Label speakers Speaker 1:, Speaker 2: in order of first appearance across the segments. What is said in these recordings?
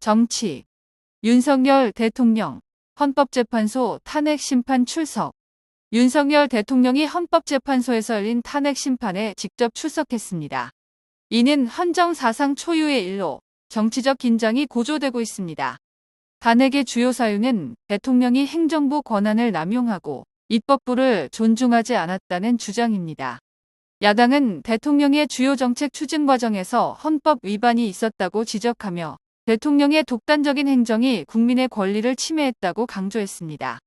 Speaker 1: 정치. 윤석열 대통령 헌법재판소 탄핵 심판 출석. 윤석열 대통령이 헌법재판소에서 열린 탄핵 심판에 직접 출석했습니다. 이는 헌정 사상 초유의 일로 정치적 긴장이 고조되고 있습니다. 탄핵의 주요 사유는 대통령이 행정부 권한을 남용하고 입법부를 존중하지 않았다는 주장입니다. 야당은 대통령의 주요 정책 추진 과정에서 헌법 위반이 있었다고 지적하며 대통령의 독단적인 행정이 국민의 권리를 침해했다고 강조했습니다.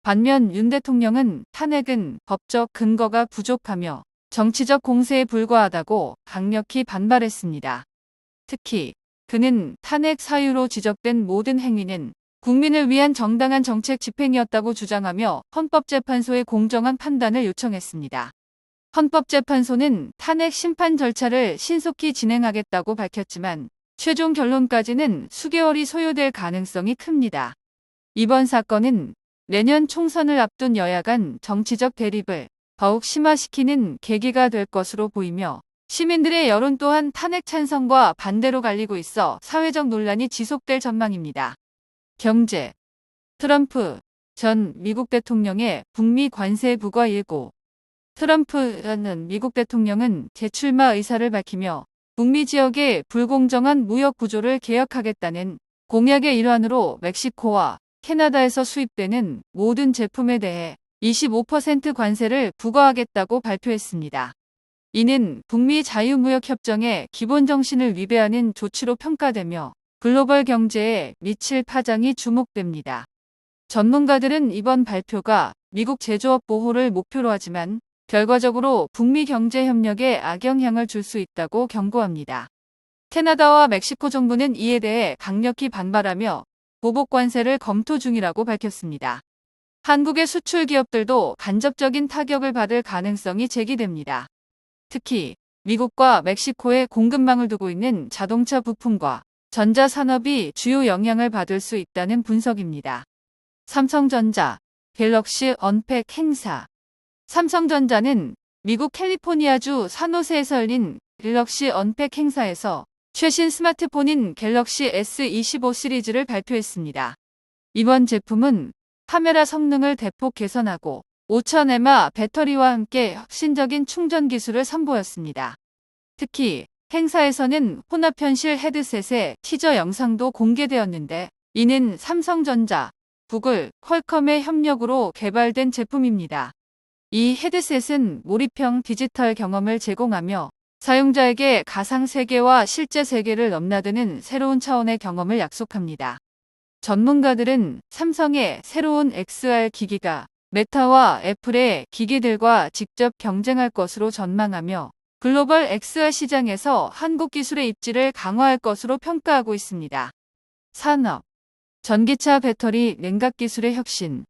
Speaker 1: 반면 윤 대통령은 탄핵은 법적 근거가 부족하며 정치적 공세에 불과하다고 강력히 반발했습니다. 특히 그는 탄핵 사유로 지적된 모든 행위는 국민을 위한 정당한 정책 집행이었다고 주장하며 헌법재판소의 공정한 판단을 요청했습니다. 헌법재판소는 탄핵 심판 절차를 신속히 진행하겠다고 밝혔지만 최종 결론까지는 수개월이 소요될 가능성이 큽니다. 이번 사건은 내년 총선을 앞둔 여야 간 정치적 대립을 더욱 심화시키는 계기가 될 것으로 보이며 시민들의 여론 또한 탄핵 찬성과 반대로 갈리고 있어 사회적 논란이 지속될 전망입니다. 경제. 트럼프 전 미국 대통령의 북미 관세 부과 예고. 트럼프 전 미국 대통령은 재출마 의사를 밝히며 북미 지역의 불공정한 무역 구조를 개혁하겠다는 공약의 일환으로 멕시코와 캐나다에서 수입되는 모든 제품에 대해 25% 관세를 부과하겠다고 발표했습니다. 이는 북미 자유무역협정의 기본 정신을 위배하는 조치로 평가되며 글로벌 경제에 미칠 파장이 주목됩니다. 전문가들은 이번 발표가 미국 제조업 보호를 목표로 하지만 결과적으로 북미 경제 협력에 악영향을 줄 수 있다고 경고합니다. 캐나다와 멕시코 정부는 이에 대해 강력히 반발하며 보복 관세를 검토 중이라고 밝혔습니다. 한국의 수출 기업들도 간접적인 타격을 받을 가능성이 제기됩니다. 특히 미국과 멕시코에 공급망을 두고 있는 자동차 부품과 전자산업이 주요 영향을 받을 수 있다는 분석입니다. 삼성전자, 갤럭시 언팩 행사. 삼성전자는 미국 캘리포니아주 산호세에서 열린 갤럭시 언팩 행사에서 최신 스마트폰인 갤럭시 S25 시리즈를 발표했습니다. 이번 제품은 카메라 성능을 대폭 개선하고 5000mAh 배터리와 함께 혁신적인 충전 기술을 선보였습니다. 특히 행사에서는 혼합 현실 헤드셋의 티저 영상도 공개되었는데 이는 삼성전자, 구글, 퀄컴의 협력으로 개발된 제품입니다. 이 헤드셋은 몰입형 디지털 경험을 제공하며 사용자에게 가상 세계와 실제 세계를 넘나드는 새로운 차원의 경험을 약속합니다. 전문가들은 삼성의 새로운 XR 기기가 메타와 애플의 기기들과 직접 경쟁할 것으로 전망하며 글로벌 XR 시장에서 한국 기술의 입지를 강화할 것으로 평가하고 있습니다. 산업. 전기차 배터리 냉각 기술의 혁신.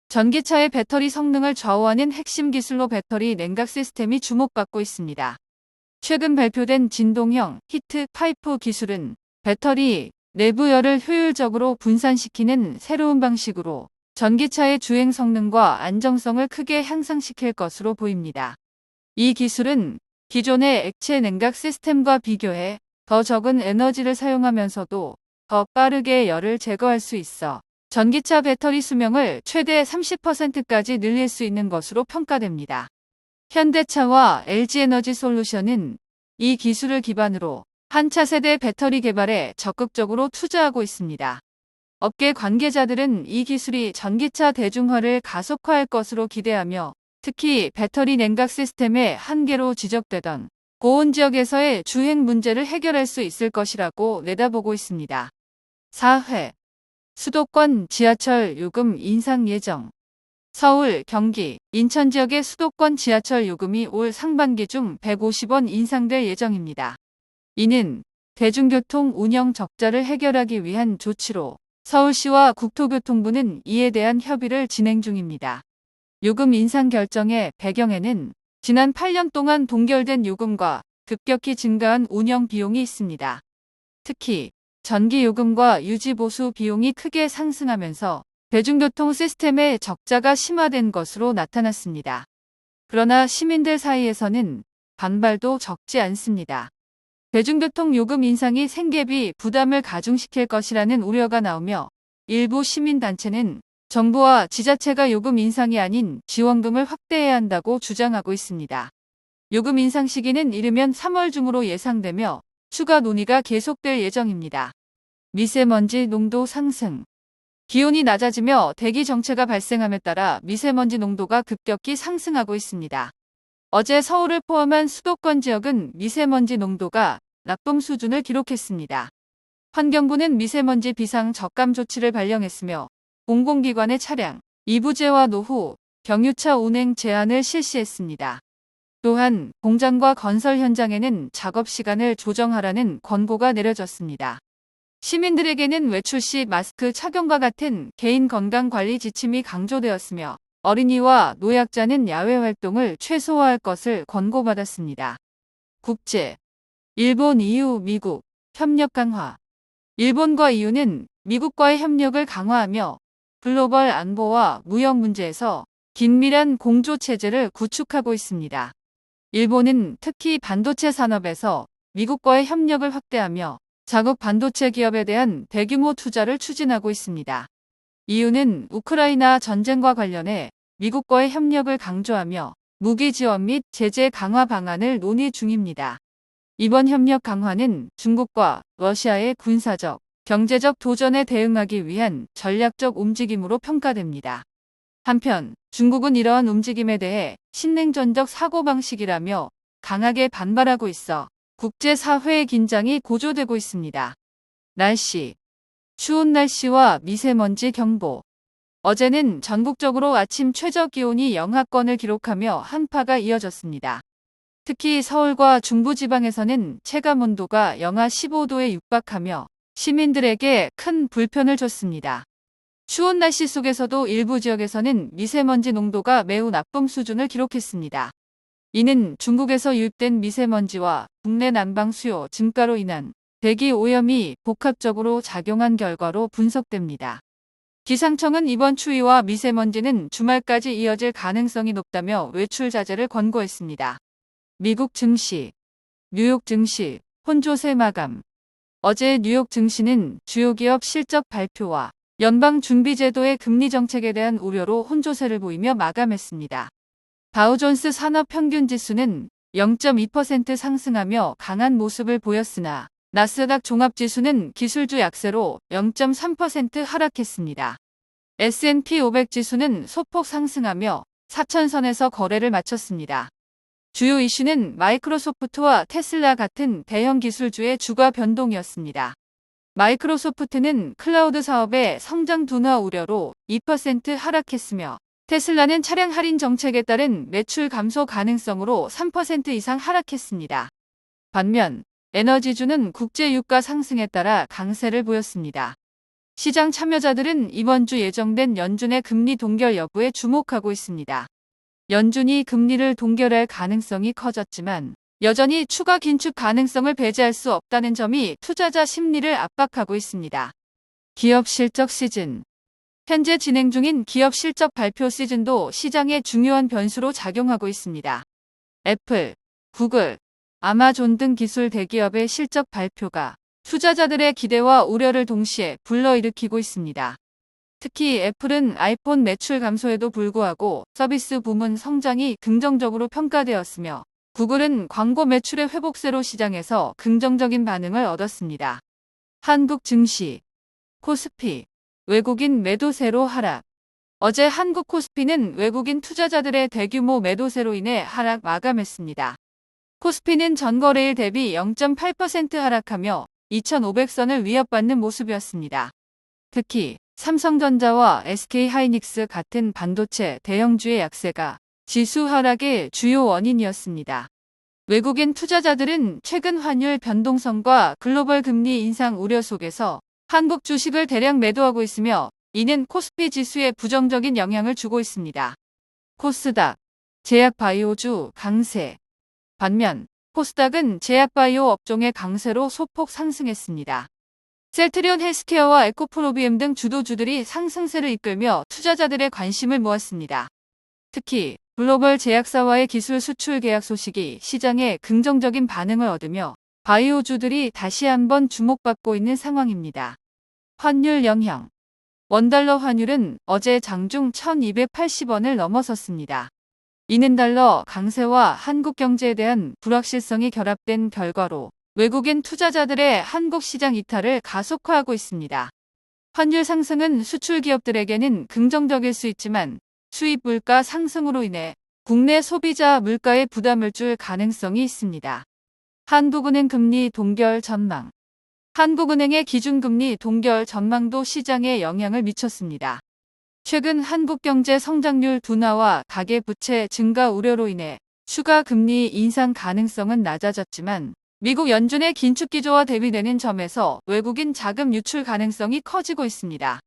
Speaker 1: 전기차의 배터리 성능을 좌우하는 핵심 기술로 배터리 냉각 시스템이 주목받고 있습니다. 최근 발표된 진동형 히트 파이프 기술은 배터리 내부 열을 효율적으로 분산시키는 새로운 방식으로 전기차의 주행 성능과 안정성을 크게 향상시킬 것으로 보입니다. 이 기술은 기존의 액체 냉각 시스템과 비교해 더 적은 에너지를 사용하면서도 더 빠르게 열을 제거할 수 있어 전기차 배터리 수명을 최대 30%까지 늘릴 수 있는 것으로 평가됩니다. 현대차와 LG에너지솔루션은 이 기술을 기반으로 한 차세대 배터리 개발에 적극적으로 투자하고 있습니다. 업계 관계자들은 이 기술이 전기차 대중화를 가속화할 것으로 기대하며 특히 배터리 냉각 시스템의 한계로 지적되던 고온 지역에서의 주행 문제를 해결할 수 있을 것이라고 내다보고 있습니다. 4회 수도권 지하철 요금 인상 예정. 서울, 경기, 인천 지역의 수도권 지하철 요금이 올 상반기 중 150원 인상될 예정입니다. 이는 대중교통 운영 적자를 해결하기 위한 조치로 서울시와 국토교통부는 이에 대한 협의를 진행 중입니다. 요금 인상 결정의 배경에는 지난 8년 동안 동결된 요금과 급격히 증가한 운영 비용이 있습니다. 특히 전기요금과 유지보수 비용이 크게 상승하면서 대중교통 시스템의 적자가 심화된 것으로 나타났습니다. 그러나 시민들 사이에서는 반발도 적지 않습니다. 대중교통 요금 인상이 생계비 부담을 가중시킬 것이라는 우려가 나오며 일부 시민단체는 정부와 지자체가 요금 인상이 아닌 지원금을 확대해야 한다고 주장하고 있습니다. 요금 인상 시기는 이르면 3월 중으로 예상되며 추가 논의가 계속될 예정입니다. 미세먼지 농도 상승. 기온이 낮아지며 대기 정체가 발생함에 따라 미세먼지 농도가 급격히 상승하고 있습니다. 어제 서울을 포함한 수도권 지역은 미세먼지 농도가 나쁨 수준을 기록했습니다. 환경부는 미세먼지 비상 적감 조치를 발령했으며 공공기관의 차량, 이부제와 노후, 경유차 운행 제한을 실시했습니다. 또한 공장과 건설 현장에는 작업 시간을 조정하라는 권고가 내려졌습니다. 시민들에게는 외출 시 마스크 착용과 같은 개인 건강 관리 지침이 강조되었으며 어린이와 노약자는 야외 활동을 최소화할 것을 권고받았습니다. 국제, 일본, EU, 미국, 협력 강화. 일본과 EU는 미국과의 협력을 강화하며 글로벌 안보와 무역 문제에서 긴밀한 공조 체제를 구축하고 있습니다. 일본은 특히 반도체 산업에서 미국과의 협력을 확대하며 자국 반도체 기업에 대한 대규모 투자를 추진하고 있습니다. EU는 우크라이나 전쟁과 관련해 미국과의 협력을 강조하며 무기 지원 및 제재 강화 방안을 논의 중입니다. 이번 협력 강화는 중국과 러시아의 군사적, 경제적 도전에 대응하기 위한 전략적 움직임으로 평가됩니다. 한편 중국은 이러한 움직임에 대해 신냉전적 사고방식이라며 강하게 반발하고 있어 국제사회의 긴장이 고조되고 있습니다. 날씨. 추운 날씨와 미세먼지 경보. 어제는 전국적으로 아침 최저기온이 영하권을 기록하며 한파가 이어졌습니다. 특히 서울과 중부지방에서는 체감온도가 영하 15도에 육박하며 시민들에게 큰 불편을 줬습니다. 추운 날씨 속에서도 일부 지역에서는 미세먼지 농도가 매우 나쁨 수준을 기록했습니다. 이는 중국에서 유입된 미세먼지와 국내 난방 수요 증가로 인한 대기 오염이 복합적으로 작용한 결과로 분석됩니다. 기상청은 이번 추위와 미세먼지는 주말까지 이어질 가능성이 높다며 외출 자제를 권고했습니다. 미국 증시. 뉴욕 증시 혼조세 마감. 어제 뉴욕 증시는 주요 기업 실적 발표와 연방준비제도의 금리 정책에 대한 우려로 혼조세를 보이며 마감했습니다. 다우존스 산업평균지수는 0.2% 상승하며 강한 모습을 보였으나 나스닥 종합지수는 기술주 약세로 0.3% 하락했습니다. S&P 500 지수는 소폭 상승하며 4천선에서 거래를 마쳤습니다. 주요 이슈는 마이크로소프트와 테슬라 같은 대형 기술주의 주가 변동이었습니다. 마이크로소프트는 클라우드 사업의 성장 둔화 우려로 2% 하락했으며 테슬라는 차량 할인 정책에 따른 매출 감소 가능성으로 3% 이상 하락했습니다. 반면 에너지주는 국제 유가 상승에 따라 강세를 보였습니다. 시장 참여자들은 이번 주 예정된 연준의 금리 동결 여부에 주목하고 있습니다. 연준이 금리를 동결할 가능성이 커졌지만 여전히 추가 긴축 가능성을 배제할 수 없다는 점이 투자자 심리를 압박하고 있습니다. 기업 실적 시즌. 현재 진행 중인 기업 실적 발표 시즌도 시장의 중요한 변수로 작용하고 있습니다. 애플, 구글, 아마존 등 기술 대기업의 실적 발표가 투자자들의 기대와 우려를 동시에 불러일으키고 있습니다. 특히 애플은 아이폰 매출 감소에도 불구하고 서비스 부문 성장이 긍정적으로 평가되었으며 구글은 광고 매출의 회복세로 시장에서 긍정적인 반응을 얻었습니다. 한국 증시. 코스피. 외국인 매도세로 하락. 어제 한국 코스피는 외국인 투자자들의 대규모 매도세로 인해 하락 마감했습니다. 코스피는 전거래일 대비 0.8% 하락하며 2,500선을 위협받는 모습이었습니다. 특히 삼성전자와 SK하이닉스 같은 반도체 대형주의 약세가 지수 하락의 주요 원인이었습니다. 외국인 투자자들은 최근 환율 변동성과 글로벌 금리 인상 우려 속에서 한국 주식을 대량 매도하고 있으며 이는 코스피 지수에 부정적인 영향을 주고 있습니다. 코스닥. 제약바이오주 강세. 반면 코스닥은 제약바이오 업종의 강세로 소폭 상승했습니다. 셀트리온 헬스케어와 에코프로비엠 등 주도주들이 상승세를 이끌며 투자자들의 관심을 모았습니다. 특히 글로벌 제약사와의 기술 수출 계약 소식이 시장에 긍정적인 반응을 얻으며 바이오주들이 다시 한번 주목받고 있는 상황입니다. 환율 영향. 원달러 환율은 어제 장중 1280원을 넘어섰습니다. 이는 달러 강세와 한국 경제에 대한 불확실성이 결합된 결과로 외국인 투자자들의 한국 시장 이탈을 가속화하고 있습니다. 환율 상승은 수출 기업들에게는 긍정적일 수 있지만 수입 물가 상승으로 인해 국내 소비자 물가에 부담을 줄 가능성이 있습니다. 한국은행 금리 동결 전망. 한국은행의 기준금리 동결 전망도 시장에 영향을 미쳤습니다. 최근 한국 경제 성장률 둔화와 가계부채 증가 우려로 인해 추가 금리 인상 가능성은 낮아졌지만 미국 연준의 긴축 기조와 대비되는 점에서 외국인 자금 유출 가능성이 커지고 있습니다.